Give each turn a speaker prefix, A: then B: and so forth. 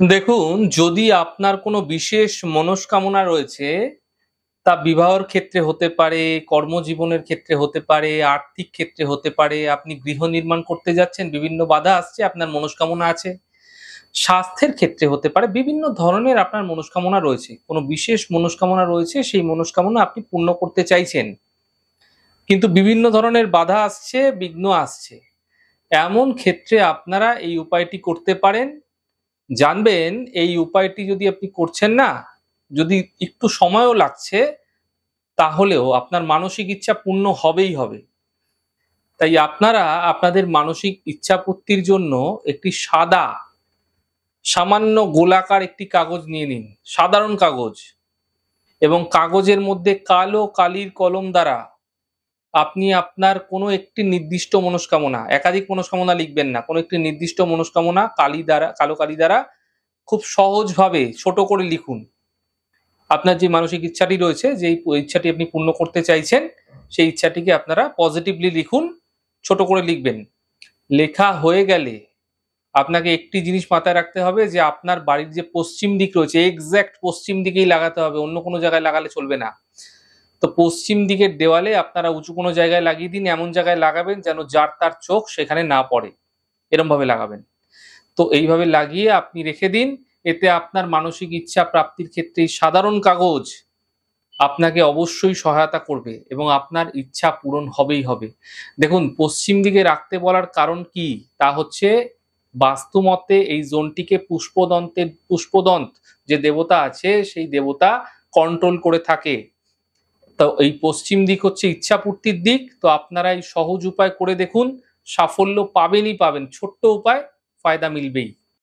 A: দেখুন, যদি আপনার কোনো বিশেষ মনস্কামনা রয়েছে, তা বিবাহর ক্ষেত্রে হতে পারে, কর্মজীবনের ক্ষেত্রে হতে পারে, আর্থিক ক্ষেত্রে হতে পারে, আপনি গৃহ নির্মাণ করতে যাচ্ছেন, বিভিন্ন বাধা আসছে, আপনার মনস্কামনা আছে। স্বাস্থ্যের ক্ষেত্রে হতে পারে, বিভিন্ন ধরনের আপনার মনস্কামনা রয়েছে। কোনো বিশেষ মনস্কামনা রয়েছে, সেই মনস্কামনা আপনি পূর্ণ করতে চাইছেন। কিন্তু বিভিন্ন ধরনের বাধা আসছে, বিঘ্ন আসছে। এমন ক্ষেত্রে আপনারা এই উপায়টি করতে পারেন। জানবেন এই উপায়টি যদি আপনি করছেন না, যদি একটু সময়ও লাগছে, তাহলেও আপনার মানসিক ইচ্ছা পূর্ণ হবেই হবে। তাই আপনারা আপনাদের মানসিক ইচ্ছাপূর্তির জন্য একটি সামান্য গোলাকার একটি কাগজ নিয়ে নিন, সাধারণ কাগজ, এবং কাগজের মধ্যে কালো কালির কলম দ্বারা আপনি আপনার কোনো একটি নির্দিষ্ট মনস্কামনা, একাধিক মনস্কামনা লিখবেন না, কোনো একটি নির্দিষ্ট মনস্কামনা কালো কালি দ্বারা খুব সহজভাবে ছোট করে লিখুন। আপনার যে মানসিক ইচ্ছাটি রয়েছে, যেই ইচ্ছাটি আপনি পূর্ণ করতে চাইছেন, সেই ইচ্ছাটিকে আপনারা পজিটিভলি লিখুন, ছোট করে লিখবেন। লেখা হয়ে গেলে আপনাকে একটি জিনিস মাথায় রাখতে হবে যে আপনার বাড়ির যে পশ্চিম দিক রয়েছে, এক্সাক্ট পশ্চিম দিকেই লাগাতে হবে, অন্য কোনো জায়গায় লাগালে চলবে না। তো পশ্চিম দিকের দেওয়ালে আপনারা উঁচু কোনো জায়গায় লাগিয়ে দিন, এমন জায়গায় লাগাবেন যেন যার তার চোখ সেখানে না পড়ে, এরমভাবে লাগাবেন। তো এইভাবে লাগিয়ে আপনি রেখে দিন। এতে আপনার মানসিক ইচ্ছা প্রাপ্তির ক্ষেত্রে এই সাধারণ কাগজ আপনাকে অবশ্যই সহায়তা করবে এবং আপনার ইচ্ছা পূরণ হবেই হবে। দেখুন, পশ্চিম দিকে রাখতে বলার কারণ কি? তা হচ্ছে বাস্তুমতে এই জোনটিকে পুষ্পদন্ত যে দেবতা আছে, সেই দেবতা কন্ট্রোল করে থাকে। তো এই পশ্চিম দিক হচ্ছে ইচ্ছাপূর্তির দিক। তো আপনারা এই সহজ উপায় করে দেখুন, সাফল্য পাবেনই পাবেন। ছোট্ট উপায়, ফায়দা মিলবেই।